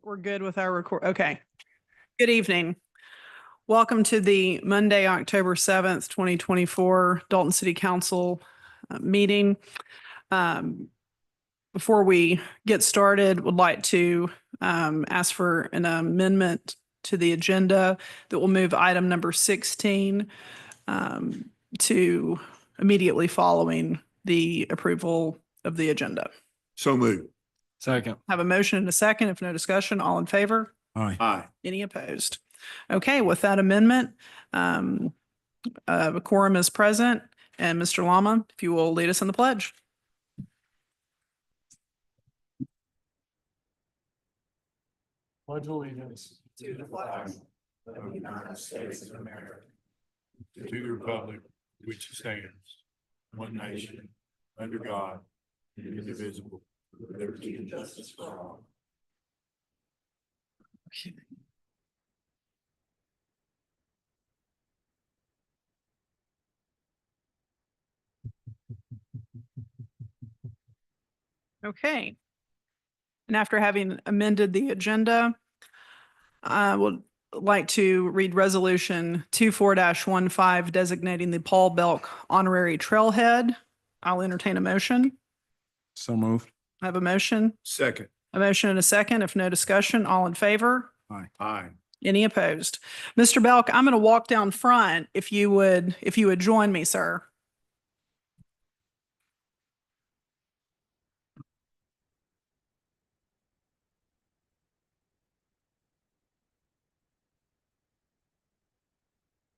We're good with our record. Okay. Good evening. Welcome to the Monday, October 7th, 2024 Dalton City Council meeting. Before we get started, would like to ask for an amendment to the agenda that will move item number 16 to immediately following the approval of the agenda. So moved. Second. Have a motion and a second. If no discussion, all in favor? Aye. Aye. Any opposed? Okay, with that amendment, a quorum is present. And Mr. Lama, if you will lead us in the pledge. Pledge allegiance To the flag of the United States of America, to the republic which stands one nation under God, indivisible, with liberty and justice for all. Okay. And after having amended the agenda, I would like to read Resolution 24-15 designating the Paul Belk Honorary Trailhead. I'll entertain a motion. So moved. I have a motion, Second. a motion and a second. If no discussion, all in favor? Aye. Any opposed? Mr. Belk, I'm going to walk down front if you would join me, sir.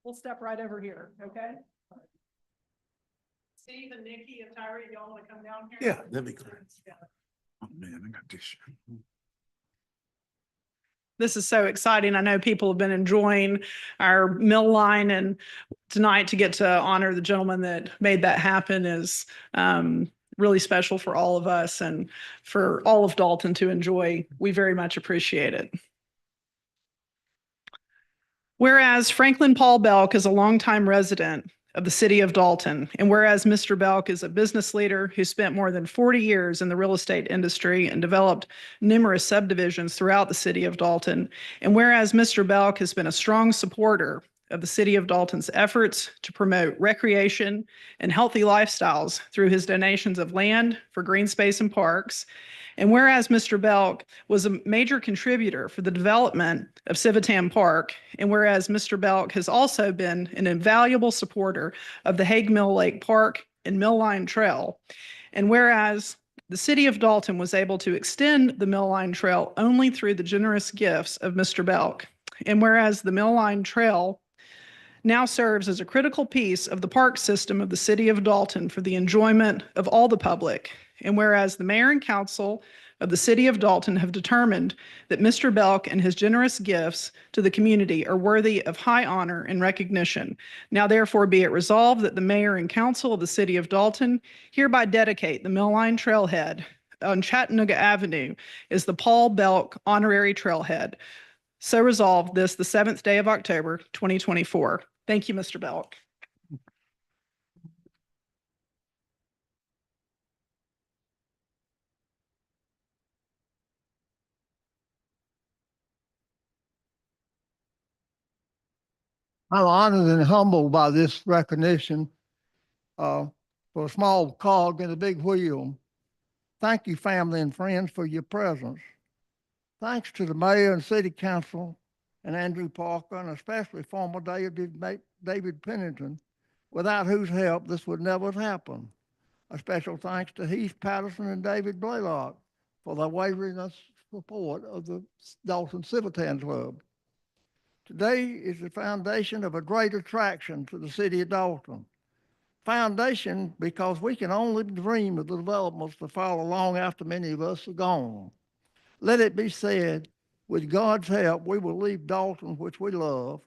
We'll step right over here, okay? Steve and Nikki and Tyree, y'all want to come down here? Yeah, that'd be great. Yeah. Oh, man, I got this. This is so exciting. I know people have been enjoying our mill line, and tonight to get to honor the gentleman that made that happen is really special for all of us and for all of Dalton to enjoy. We very much appreciate it. Whereas Franklin Paul Belk is a longtime resident of the city of Dalton, and whereas Mr. Belk is a business leader who spent more than 40 years in the real estate industry and developed numerous subdivisions throughout the city of Dalton, and whereas Mr. Belk has been a strong supporter of the city of Dalton's efforts to promote recreation and healthy lifestyles through his donations of land for green space and parks, and whereas Mr. Belk was a major contributor for the development of Civitan Park, and whereas Mr. Belk has also been an invaluable supporter of the Hague Mill Lake Park and Mill Line Trail, and whereas the city of Dalton was able to extend the Mill Line Trail only through the generous gifts of Mr. Belk, and whereas the Mill Line Trail now serves as a critical piece of the park system of the city of Dalton for the enjoyment of all the public. And whereas the mayor and council of the city of Dalton have determined that Mr. Belk and his generous gifts to the community are worthy of high honor and recognition. Now therefore be it resolved that the mayor and council of the city of Dalton hereby dedicate the Mill Line Trailhead on Chattanooga Avenue as the Paul Belk Honorary Trailhead. So resolved this the 7th day of October, 2024. Thank you, Mr. Belk. I'm honored and humbled by this recognition for a small cog in a big wheel. Thank you, family and friends, for your presence. Thanks to the mayor and city council and Andrew Parker, and especially former David Pennington, without whose help this would never have happened. A special thanks to Heath Patterson and David Blaylock for their wavering support of the Dalton Civitan Club. Today is the foundation of a great attraction to the city of Dalton. Foundation because we can only dream of the developments to follow long after many of us are gone. Let it be said, with God's help, we will leave Dalton, which we love,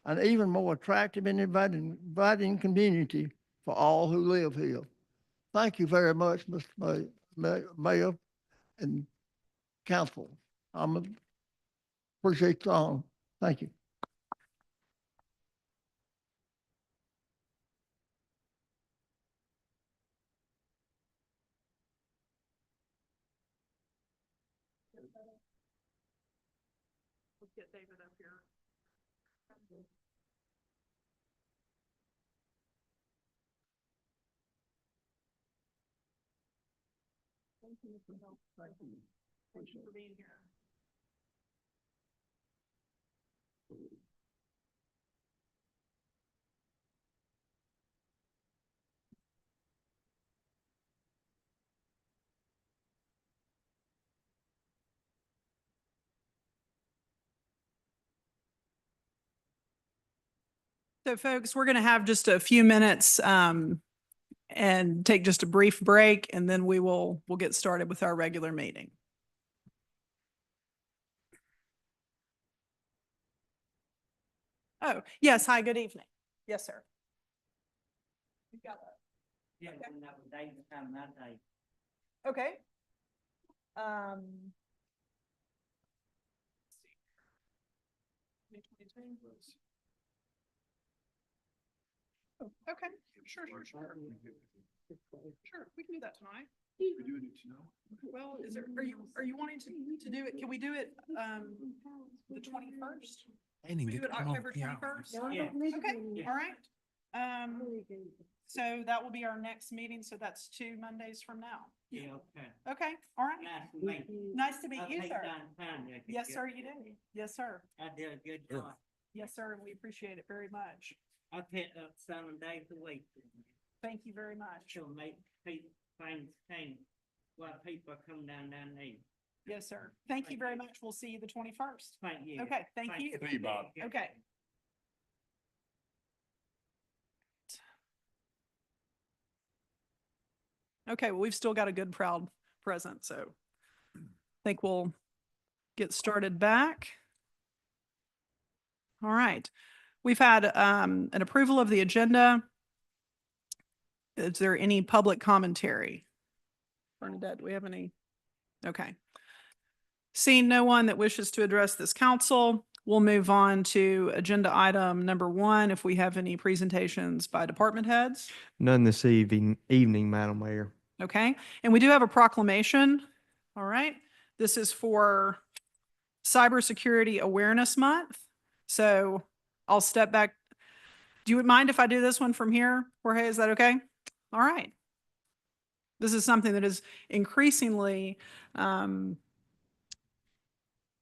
an even more attractive and inviting community for all who live here. Thank you very much, Mr. Mayor and Council. I appreciate you all. Thank you. Let's get David up here. Thank you for help. Thank you for being here. So folks, we're going to have just a few minutes and take just a brief break, and then we'll get started with our regular meeting. Oh, yes. Hi, good evening. Yes, sir. You got that. Yeah, when that was day, the time that day. Okay. Oh, okay, sure. Sure, we can do that tonight. Well, are you wanting to do it? Can we do it, the 21st? We do it October 21st? Yeah. Okay, all right. So that will be our next meeting. So that's 2 Mondays from now. Yeah, okay. Okay, all right. Nice to meet you. Nice to meet I you, think sir. downtown there. Yes, sir, you do. Yes, sir. I did a good job. Yes, sir, and we appreciate it very much. I picked up 7 days a week. Thank you very much. She'll make people, things change. While people come down there. Yes, sir. Thank you very much. We'll see you the 21st. Thank you. Okay, thank you. See you, Bob. Okay. Okay, well, we've still got a good crowd present, so I think we'll get started back. All right. We've had an approval of the agenda. Is there any public commentary? Bernadette, do we have any? Okay. Seeing no one that wishes to address this council, we'll move on to agenda item number 1. If we have any presentations by department heads. None this evening, Madam Mayor. Okay, and we do have a proclamation. All right, this is for Cybersecurity Awareness Month. So I'll step back. Do you mind if I do this one from here? Jorge, is that okay? All right. This is something that is increasingly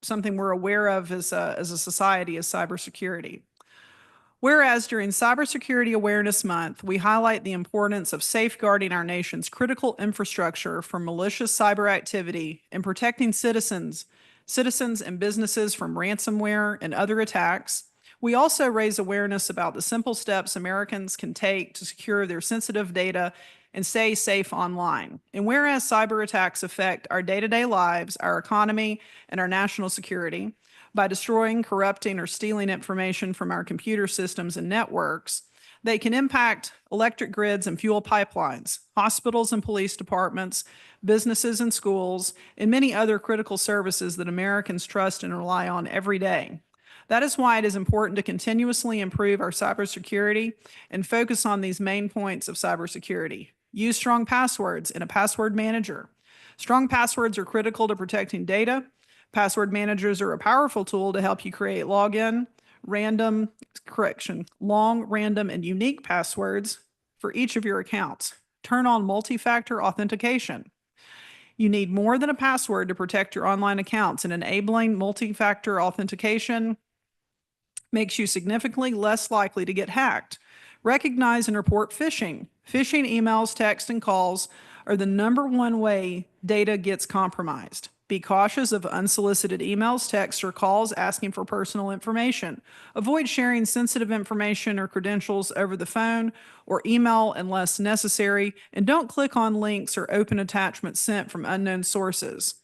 something we're aware of as a society, is cybersecurity. Whereas during Cybersecurity Awareness Month, we highlight the importance of safeguarding our nation's critical infrastructure from malicious cyber activity and protecting citizens and businesses from ransomware and other attacks, we also raise awareness about the simple steps Americans can take to secure their sensitive data and stay safe online. And whereas cyber attacks affect our day-to-day lives, our economy, and our national security, by destroying, corrupting, or stealing information from our computer systems and networks, they can impact electric grids and fuel pipelines, hospitals and police departments, businesses and schools, and many other critical services that Americans trust and rely on every day. That is why it is important to continuously improve our cybersecurity and focus on these main points of cybersecurity. Use strong passwords in a password manager. Strong passwords are critical to protecting data. Password managers are a powerful tool to help you create long, random, and unique passwords for each of your accounts. Turn on multi-factor authentication. You need more than a password to protect your online accounts, and enabling multi-factor authentication makes you significantly less likely to get hacked. Recognize and report phishing. Phishing emails, texts, and calls are the #1 way data gets compromised. Be cautious of unsolicited emails, texts, or calls asking for personal information. Avoid sharing sensitive information or credentials over the phone or email unless necessary, and don't click on links or open attachments sent from unknown sources.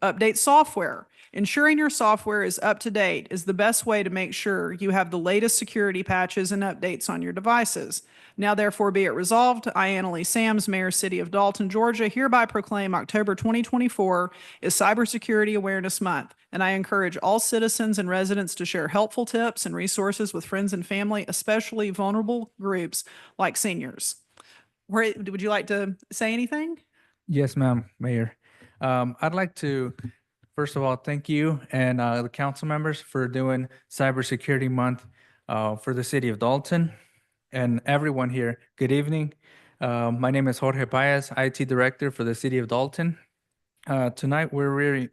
Update software. Ensuring your software is up to date is the best way to make sure you have the latest security patches and updates on your devices. Now therefore be it resolved, I, Annalise Sams, Mayor, City of Dalton, Georgia, hereby proclaim October 2024 is Cybersecurity Awareness Month, and I encourage all citizens and residents to share helpful tips and resources with friends and family, especially vulnerable groups like seniors. Would you like to say anything? Yes, ma'am, Mayor. I'd like to First of all, thank you and the council members for doing Cybersecurity Month for the city of Dalton and everyone here. Good evening. My name is Jorge Paez, IT Director for the city of Dalton. Tonight, we're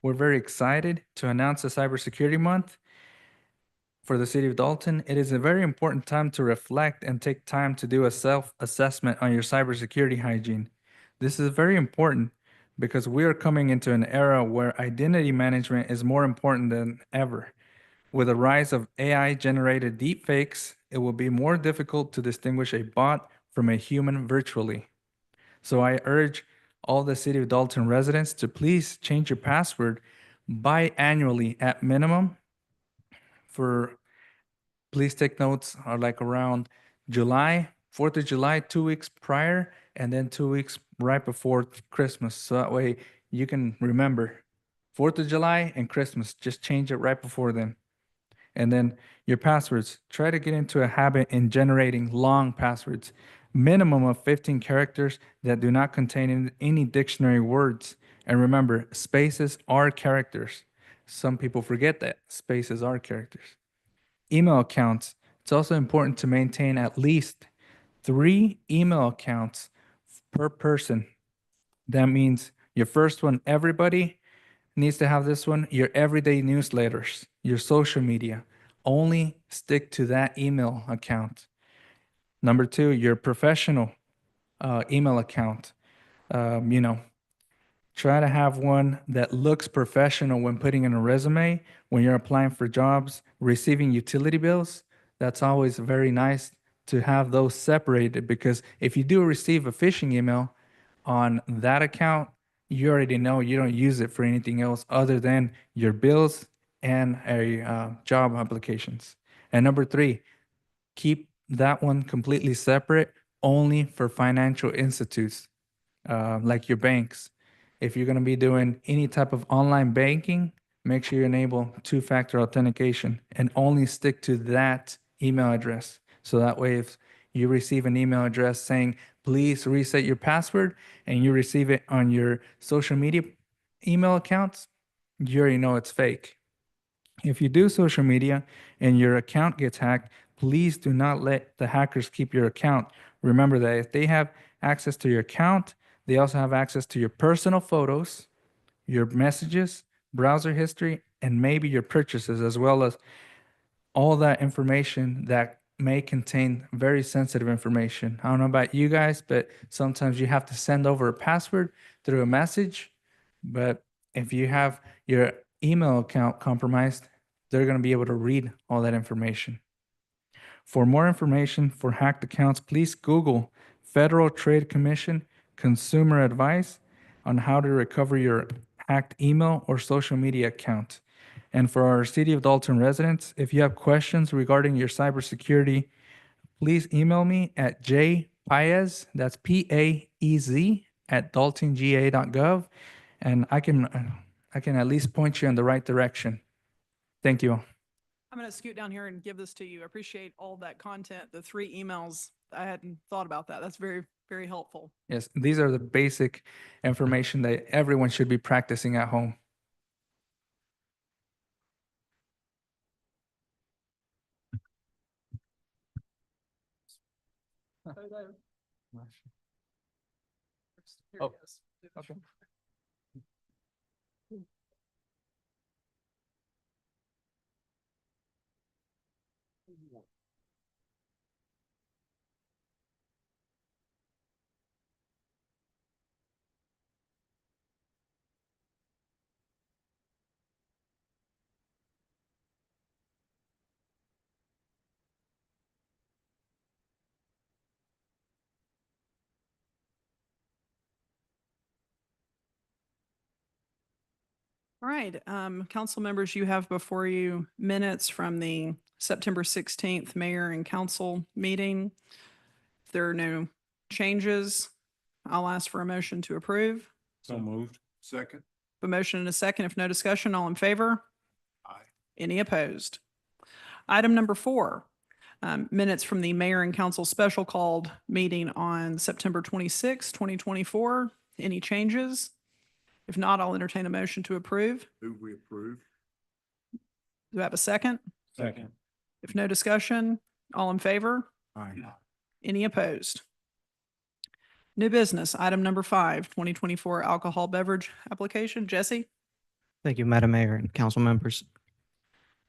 very excited to announce the Cybersecurity Month for the city of Dalton. It is a very important time to reflect and take time to do a self-assessment on your cybersecurity hygiene. This is very important because we are coming into an era where identity management is more important than ever. With the rise of AI-generated deepfakes, it will be more difficult to distinguish a bot from a human virtually. So I urge all the City of Dalton residents to please change your password biannually at minimum. Please take notes are like around July, 4th of July, 2 weeks prior, and then 2 weeks right before Christmas. So that way you can remember 4th of July and Christmas, just change it right before then. And then your passwords, try to get into a habit in generating long passwords, minimum of 15 characters that do not contain any dictionary words. And remember, spaces are characters. Some people forget that spaces are characters. Email accounts. It's also important to maintain at least 3 email accounts per person. That means your first one, everybody needs to have this one, your everyday newsletters, your social media. Only stick to that email account. Number 2, your professional email account. Try to have one that looks professional when putting in a resume, when you're applying for jobs, receiving utility bills. That's always very nice to have those separated, because if you do receive a phishing email on that account, you already know you don't use it for anything else other than your bills and job applications. And number 3, keep that one completely separate, only for financial institutes like your banks. If you're going to be doing any type of online banking, make sure you enable 2-factor authentication and only stick to that email address. So that way, if you receive an email address saying, please reset your password, and you receive it on your social media email accounts, you already know it's fake. If you do social media and your account gets hacked, please do not let the hackers keep your account. Remember that if they have access to your account, they also have access to your personal photos, your messages, browser history, and maybe your purchases, as well as all that information that may contain very sensitive information. I don't know about you guys, but sometimes you have to send over a password through a message. But if you have your email account compromised, they're going to be able to read all that information. For more information for hacked accounts, please Google Federal Trade Commission consumer advice on how to recover your hacked email or social media account. And for our City of Dalton residents, if you have questions regarding your cybersecurity, please email me at jpaez, that's P-A-E-Z, @daltonga.gov, and I can at least point you in the right direction. Thank you. I'm going to scoot down here and give this to you. I appreciate all that content, the 3 emails. I hadn't thought about that. That's very, very helpful. Yes, these are the basic information that everyone should be practicing at home. Here Oh, it is. okay. All right, council members, you have before you minutes from the September 16th mayor and council meeting. If there are no changes, I'll ask for a motion to approve. So moved. Second. A motion and a second. If no discussion, all in favor? Aye. Any opposed? Item number 4, minutes from the mayor and council special called meeting on September 26, 2024. Any changes? If not, I'll entertain a motion to approve. Move we approve. Do I have a second? Second. If no discussion, all in favor? Aye. Any opposed? New business, item number 5, 2024 alcohol beverage application. Jesse? Thank you, Madam Mayor and council members.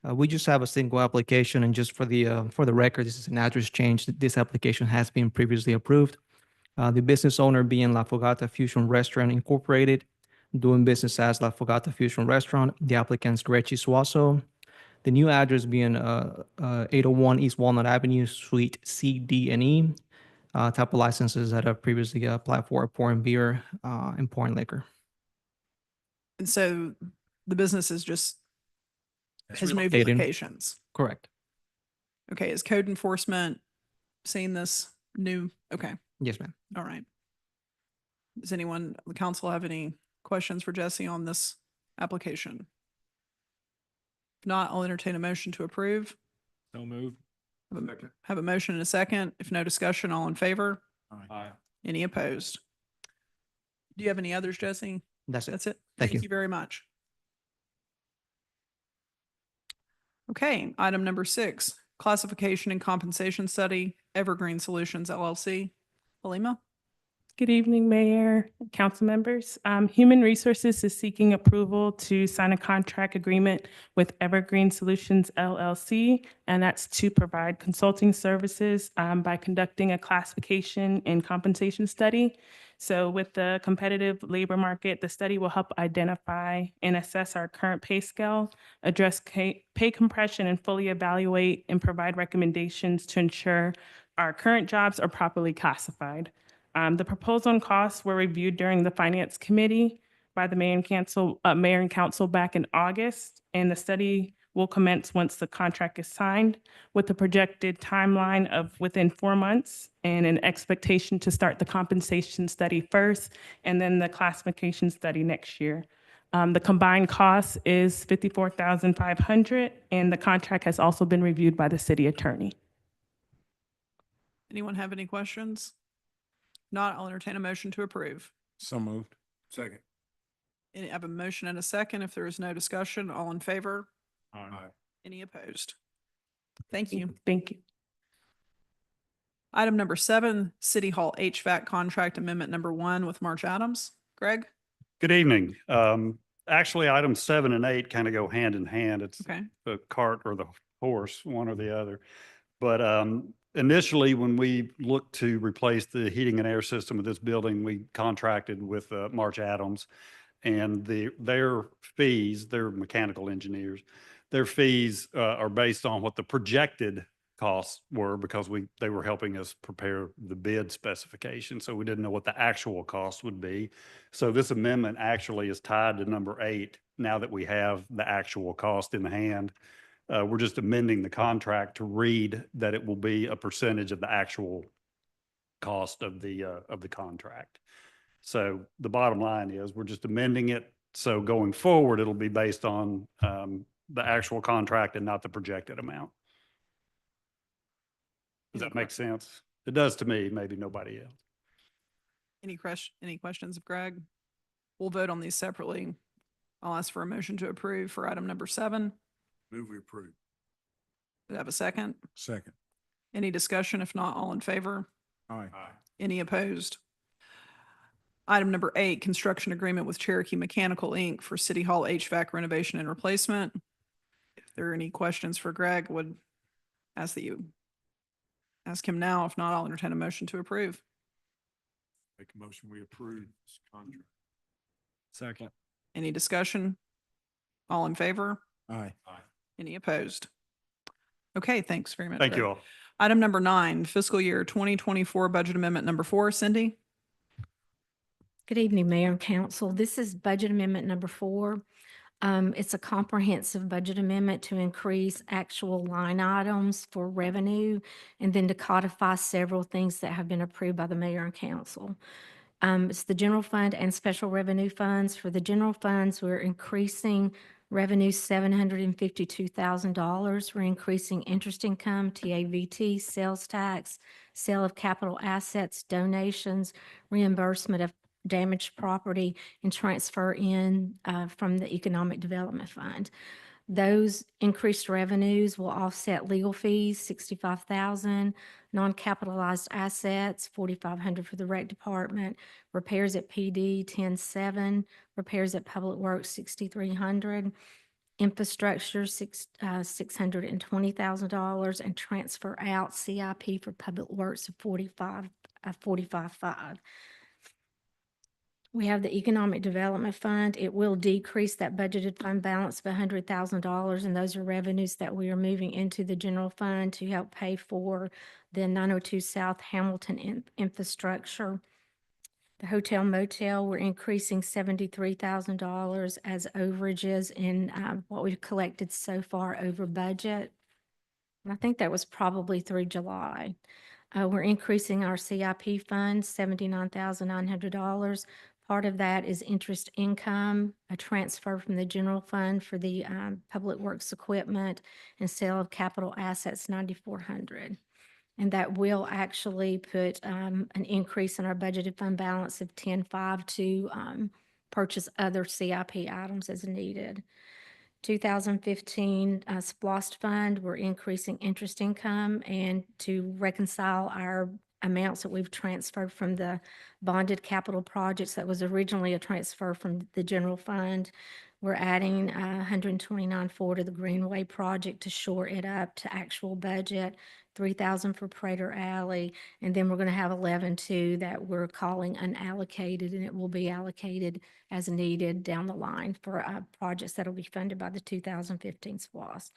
We just have a single application, and just for the record, this is an address change. This application has been previously approved. The business owner being La Fogata Fusion Restaurant Incorporated, doing business as La Fogata Fusion Restaurant. The applicant's Grechi Suazo. The new address being 801 East Walnut Avenue, Suite C, D, and E. Type of licenses that have previously applied for pouring beer and pouring liquor. And so the business is just, has moved relocated. locations. Correct. Okay, is code enforcement seeing this new? Okay, Yes, ma'am. all right. Does anyone, on the council, have any questions for Jesse on this application? If not, I'll entertain a motion to approve. So moved. Have a motion and a second. If no discussion, all in favor? Aye. Any opposed? Do you have any others, Jesse? That's it. That's it. Thank you. Thank you very much. Okay, item number 6, classification and compensation study, Evergreen Solutions LLC. Halima? Good evening, Mayor, and council members. Human Resources is seeking approval to sign a contract agreement with Evergreen Solutions LLC, and that's to provide consulting services by conducting a classification and compensation study. So with the competitive labor market, the study will help identify and assess our current pay scale, address pay compression, and fully evaluate and provide recommendations to ensure our current jobs are properly classified. The proposal and costs were reviewed during the Finance Committee by the Mayor and Council back in August, and the study will commence once the contract is signed with a projected timeline of within 4 months and an expectation to start the compensation study first and then the classification study next year. The combined cost is $54,500, and the contract has also been reviewed by the city attorney. Anyone have any questions? Not, I'll entertain a motion to approve. So moved. Second. I have a motion and a second. If there is no discussion, all in favor? Aye. Any opposed? Thank you. Thank you. Item number 7, City Hall HVAC Contract Amendment number 1 with March Adams. Greg? Good evening. Actually, items 7 and 8 kind of go hand in hand. It's Okay. the cart or the horse, one or the other. But initially, when we looked to replace the heating and air system of this building, we contracted with March Adams. And their fees, they're mechanical engineers, their fees are based on what the projected costs were because they were helping us prepare the bid specification. So we didn't know what the actual cost would be. So this amendment actually is tied to number 8 now that we have the actual cost in hand. We're just amending the contract to read that it will be a percentage of the actual cost of the contract. So the bottom line is we're just amending it. So going forward, it'll be based on the actual contract and not the projected amount. Does that make sense? It does to me, maybe nobody else. Any questions of Greg? We'll vote on these separately. I'll ask for a motion to approve for item number 7. Move we approve. Do I have a second? Second. Any discussion? If not, all in favor? Aye. Any opposed? Item number 8, construction agreement with Cherokee Mechanical, Inc. for City Hall HVAC renovation and replacement. If there are any questions for Greg, would ask that you ask him now. If not, I'll entertain a motion to approve. Make a motion, we approve this contract. Second. Any discussion? All in favor? Aye. Aye. Any opposed? Okay, thanks very much. Thank Greg. you all. Item number 9, fiscal year 2024 budget amendment number 4. Cindy? Good evening, Mayor and Council. This is budget amendment number 4. It's a comprehensive budget amendment to increase actual line items for revenue and then to codify several things that have been approved by the mayor and council. It's the general fund and special revenue funds. For the general funds, we're increasing revenue $752,000. We're increasing interest income, TAVT, sales tax, sale of capital assets, donations, reimbursement of damaged property and transfer in from the Economic Development Fund. Those increased revenues will offset legal fees, 65,000, non-capitalized assets, 4,500 for the rec department, repairs at PD, 10,700, repairs at Public Works, 6,300, infrastructure, $620,000, and transfer out CIP for Public Works of 45,500. We have the Economic Development Fund. It will decrease that budgeted fund balance of $100,000, and those are revenues that we are moving into the general fund to help pay for the 902 South Hamilton infrastructure. The hotel motel, we're increasing $73,000 as overages in what we've collected so far over budget. And I think that was probably through July. We're increasing our CIP fund, $79,900. Part of that is interest income, a transfer from the general fund for the public works equipment, and sale of capital assets, $9,400. And that will actually put an increase in our budgeted fund balance of $10,500 to purchase other CIP items as needed. 2015 SPLOST fund, we're increasing interest income, and to reconcile our amounts that we've transferred from the bonded capital projects that was originally a transfer from the general fund, we're adding $129,400 to the Greenway project to shore it up to actual budget, $3,000 for Prater Alley, and then we're going to have $11,200 that we're calling unallocated, and it will be allocated as needed down the line for projects that will be funded by the 2015 SPLOST.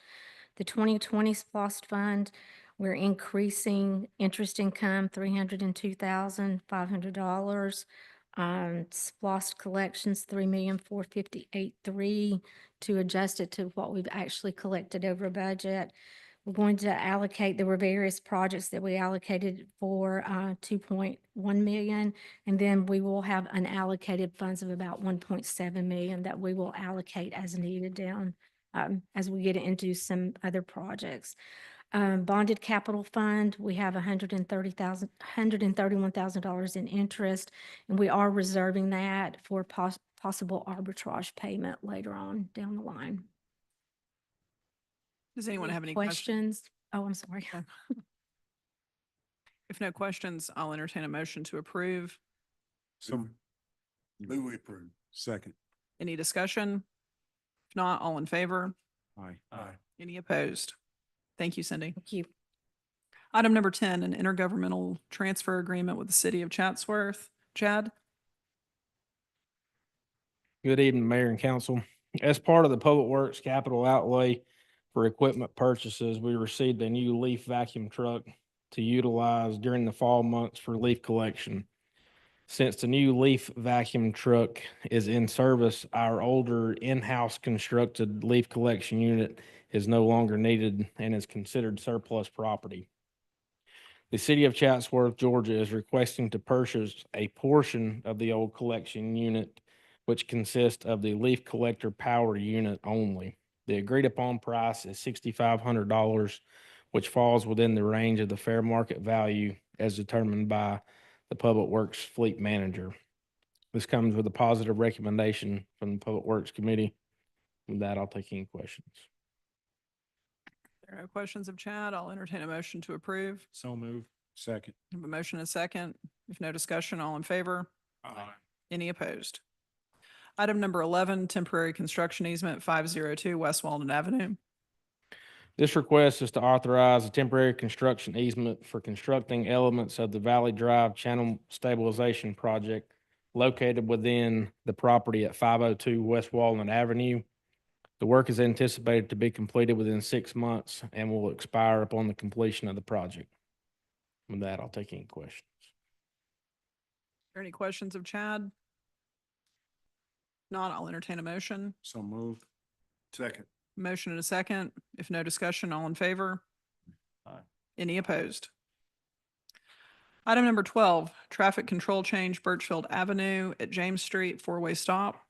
The 2020 SPLOST fund, we're increasing interest income, $302,500. SPLOST collections, $3,458,300 to adjust it to what we've actually collected over budget. We're going to allocate, there were various projects that we allocated for 2.1 million, and then we will have unallocated funds of about 1.7 million that we will allocate as needed down as we get into some other projects. Bonded capital fund, we have $131,000 in interest, and we are reserving that for possible arbitrage payment later on down the line. Does anyone have any questions? Oh, I'm sorry. If no questions, I'll entertain a motion to approve. Move we approve. Second. Any discussion? If not, all in favor? Aye. Aye. Any opposed? Thank you, Cindy. Thank you. Item number 10, an intergovernmental transfer agreement with the city of Chatsworth. Chad? Good evening, Mayor and Council. As part of the Public Works capital outlay for equipment purchases, we received a new leaf vacuum truck to utilize during the fall months for leaf collection. Since the new leaf vacuum truck is in service, our older in-house constructed leaf collection unit is no longer needed and is considered surplus property. The city of Chatsworth, Georgia is requesting to purchase a portion of the old collection unit, which consists of the leaf collector power unit only. The agreed upon price is $6,500, which falls within the range of the fair market value as determined by the Public Works Fleet Manager. This comes with a positive recommendation from the Public Works Committee. With that, I'll take any questions. There are no questions of Chad. I'll entertain a motion to approve. So move. Second. I have a motion and a second. If no discussion, all in favor? Aye. Any opposed? Item number 11, temporary construction easement 502 West Walden Avenue. This request is to authorize a temporary construction easement for constructing elements of the Valley Drive Channel Stabilization Project located within the property at 502 West Walnut Avenue. The work is anticipated to be completed within 6 months and will expire upon the completion of the project. With that, I'll take any questions. Are there any questions of Chad? Not, I'll entertain a motion. So moved. Second. Motion and a second. If no discussion, all in favor? Aye. Any opposed? Item number 12, traffic control change Birchfield Avenue at James Street, four-way stop.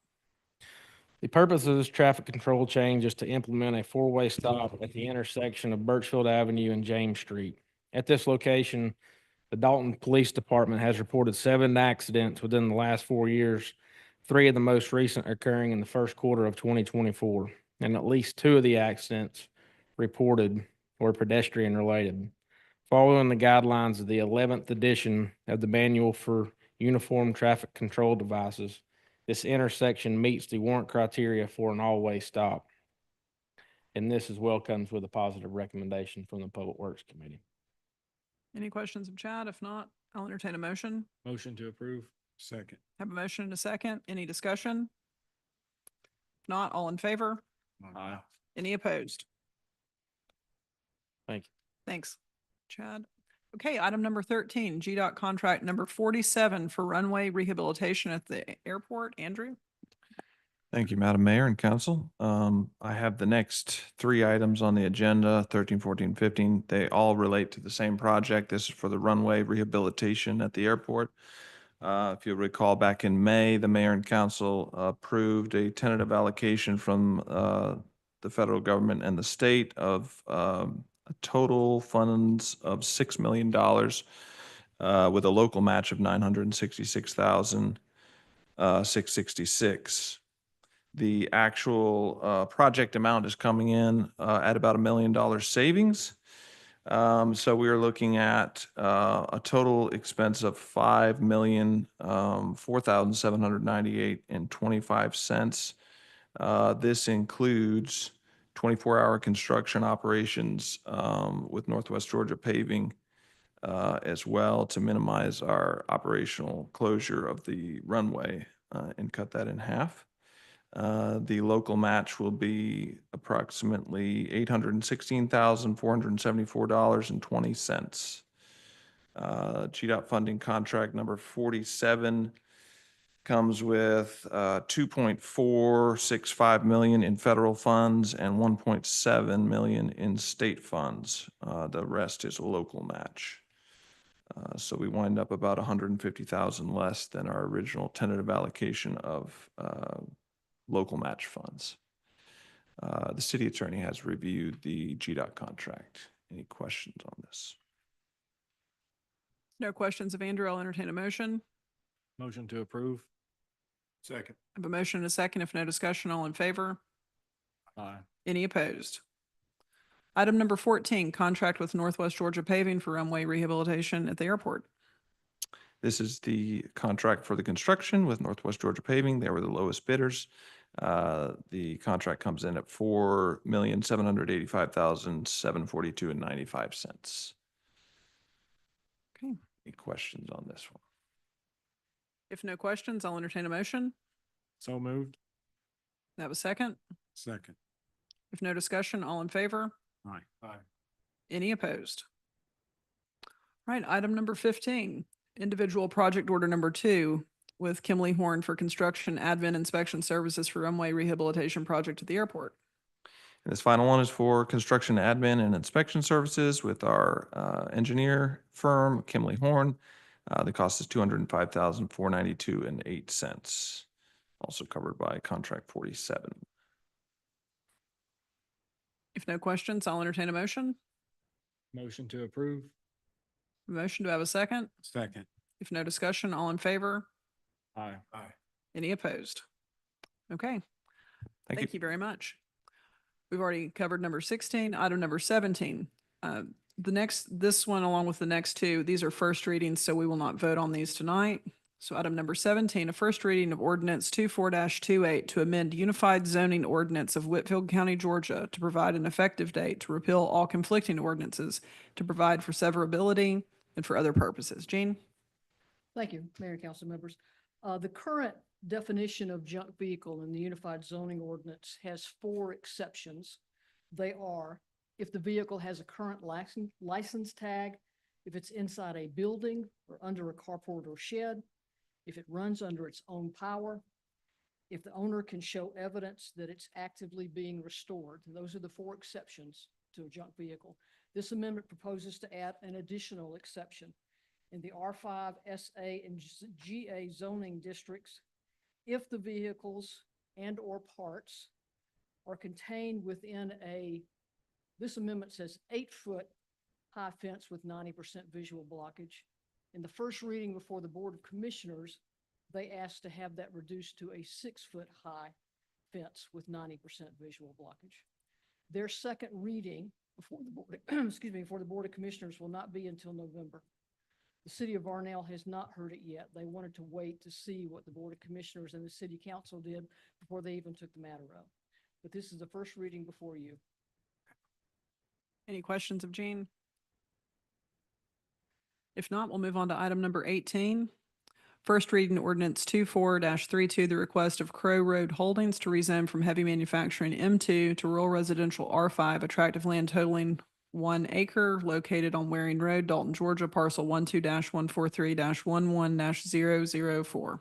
The purpose of this traffic control change is to implement a four-way stop at the intersection of Birchfield Avenue and James Street. At this location, The Dalton Police Department has reported 7 accidents within the last 4 years, 3 of the most recent occurring in the first quarter of 2024, and at least 2 of the accidents reported were pedestrian related. Following the guidelines of the 11th edition of the Manual for Uniform Traffic Control Devices, this intersection meets the warrant criteria for an all-way stop. And this as well comes with a positive recommendation from the Public Works Committee. Any questions of Chad? If not, I'll entertain a motion. Motion to approve. Second. Have a motion and a second. Any discussion? If not, all in favor? Aye. Any opposed? Thank you. Thanks, Chad. Okay, item number 13, GDOT contract number 47 for runway rehabilitation at the airport. Andrew? Thank you, Madam Mayor and Council. I have the next 3 items on the agenda, 13, 14, 15. They all relate to the same project. This is for the runway rehabilitation at the airport. If you recall, back in May, the mayor and council approved a tentative allocation from the federal government and the state of a total funds of $6 million with a local match of $966,666. The actual project amount is coming in at about $1 million savings. So we are looking at a total expense of $5,004,798.25. This includes 24-hour construction operations with Northwest Georgia Paving as well to minimize our operational closure of the runway and cut that in half. The local match will be approximately $816,474.20. GDOT funding contract number 47 comes with $2.465 million in federal funds and $1.7 million in state funds. The rest is a local match. So we wind up about $150,000 less than our original tentative allocation of local match funds. The city attorney has reviewed the GDOT contract. Any questions on this? No questions of Andrew. I'll entertain a motion. Motion to approve. Second. I have a motion and a second. If no discussion, all in favor? Aye. Any opposed? Item number 14, contract with Northwest Georgia Paving for runway rehabilitation at the airport. This is the contract for the construction with Northwest Georgia Paving. They were the lowest bidders. The contract comes in at $4,785,742.95. Okay. Any questions on this one? If no questions, I'll entertain a motion. So moved. Have a second. Second. If no discussion, all in favor? Aye. Aye. Any opposed? All right, item number 15, individual project order number 2 with Kimley Horn for construction admin inspection services for runway rehabilitation project at the airport. And this final one is for construction admin and inspection services with our engineer firm, Kimley Horn. The cost is $205,492.08. Also covered by contract 47. If no questions, I'll entertain a motion. Motion to approve. Motion, do I have a second? Second. If no discussion, all in favor? Aye. Aye. Any opposed? Okay. Thank you very much. We've already covered number 16, item number 17. This one, along with the next 2, these are first readings, so we will not vote on these tonight. So item number 17, a first reading of ordinance 24-28 to amend Unified Zoning Ordinance of Whitfield County, Georgia to provide an effective date to repeal all conflicting ordinances, to provide for severability and for other purposes. Jean? Thank you, Mayor and council members. The current definition of junk vehicle in the Unified Zoning Ordinance has 4 exceptions. They are if the vehicle has a current license tag, if it's inside a building or under a carport or shed, if it runs under its own power, if the owner can show evidence that it's actively being restored. Those are the 4 exceptions to a junk vehicle. This amendment proposes to add an additional exception. In the R5, SA, and GA zoning districts, if the vehicles and or parts are contained within this amendment says 8-foot high fence with 90% visual blockage. In the first reading before the Board of Commissioners, they asked to have that reduced to a 6-foot high fence with 90% visual blockage. Their second reading before the board, excuse me, before the Board of Commissioners will not be until November. The city of Varnell has not heard it yet. They wanted to wait to see what the Board of Commissioners and the city council did before they even took the matter up. But this is the first reading before you. Any questions of Jean? If not, we'll move on to item number 18. First reading ordinance 24-32, the request of Crow Road Holdings to rezone from heavy manufacturing M2 to rural residential R5, attractive land totaling 1 acre located on Waring Road, Dalton, Georgia, parcel 12-143-11-004.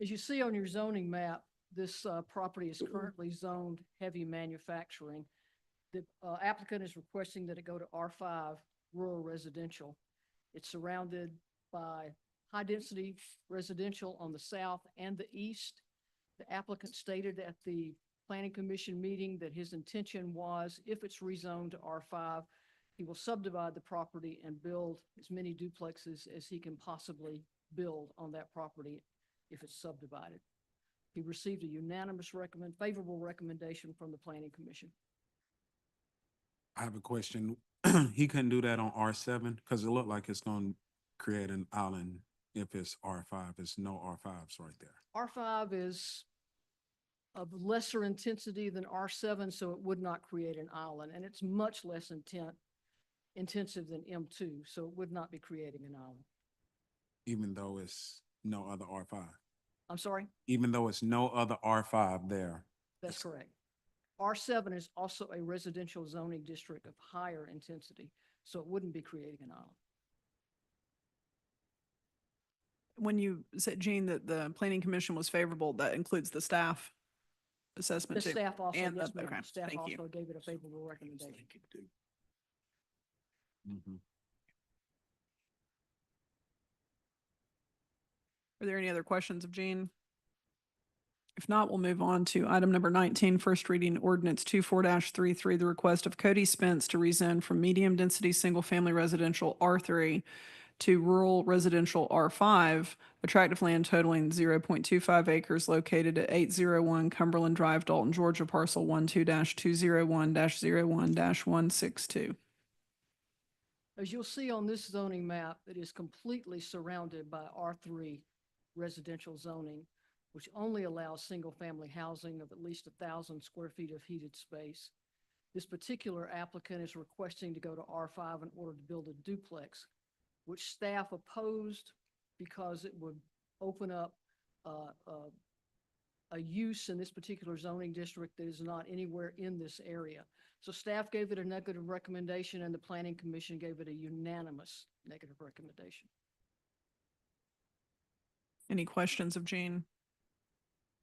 As you see on your zoning map, this property is currently zoned heavy manufacturing. The applicant is requesting that it go to R5 rural residential. It's surrounded by high-density residential on the south and the east. The applicant stated at the Planning Commission meeting that his intention was, if it's rezoned to R5, he will subdivide the property and build as many duplexes as he can possibly build on that property if it's subdivided. He received a unanimous favorable recommendation from the Planning Commission. I have a question. He couldn't do that on R7 because it looked like it's going to create an island if it's R5. It's no R5s right there. R5 is of lesser intensity than R7, so it would not create an island, and it's much less intensive than M2, so it would not be creating an island. Even though it's no other R5. I'm sorry? Even though it's no other R5 there. That's correct. R7 is also a residential zoning district of higher intensity, so it wouldn't be creating an island. When you said, Jean, that the Planning Commission was favorable, that includes the staff assessment The too? staff also, And yes, the- ma'am, okay, the staff thank you. also gave it a favorable recommendation. Mhm. Are there any other questions of Jean? If not, we'll move on to item number 19, first reading ordinance 24-33, the request of Cody Spence to rezone from medium-density single-family residential R3 to rural residential R5, attractive land totaling 0.25 acres located at 801 Cumberland Drive, Dalton, Georgia, parcel 12-201-01-162. As you'll see on this zoning map, it is completely surrounded by R3 residential zoning, which only allows single-family housing of at least 1,000 square feet of heated space. This particular applicant is requesting to go to R5 in order to build a duplex, which staff opposed because it would open up a use in this particular zoning district that is not anywhere in this area. So staff gave it a negative recommendation and the Planning Commission gave it a unanimous negative recommendation. Any questions of Jean?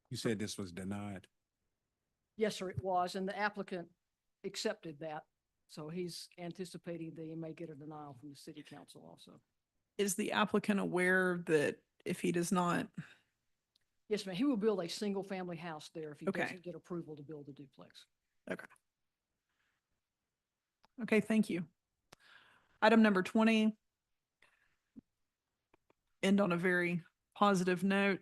You said this was denied. Yes, sir, it was, and the applicant accepted that. So he's anticipating that he may get a denial from the city council also. Is the applicant aware that if he does not, Yes, ma'am, he will build a single-family house there if he Okay. doesn't get approval to build a duplex. okay, thank you. Item number 20. End on a very positive note.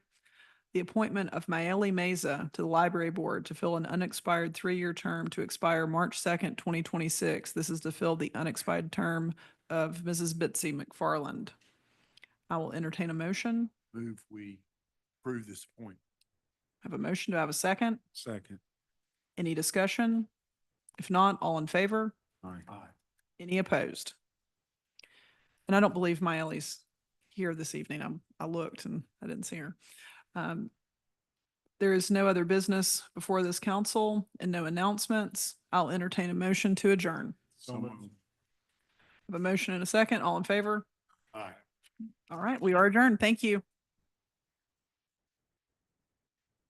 The appointment of Maeli Meza to the Library Board to fill an unexpired 3-year term to expire March 2nd, 2026. This is to fill the unexpired term of Mrs. Bitsy McFarland. I will entertain a motion. Move we approve this point. Have a motion. Do I have a second? Second. Any discussion? If not, all in favor? Aye. Aye. Any opposed? And I don't believe Maeli's here this evening. I looked and I didn't see her. There is no other business before this council and no announcements. I'll entertain a motion to adjourn. So moved. Have a motion and a second. All in favor? Aye. All right, we are adjourned. Thank you.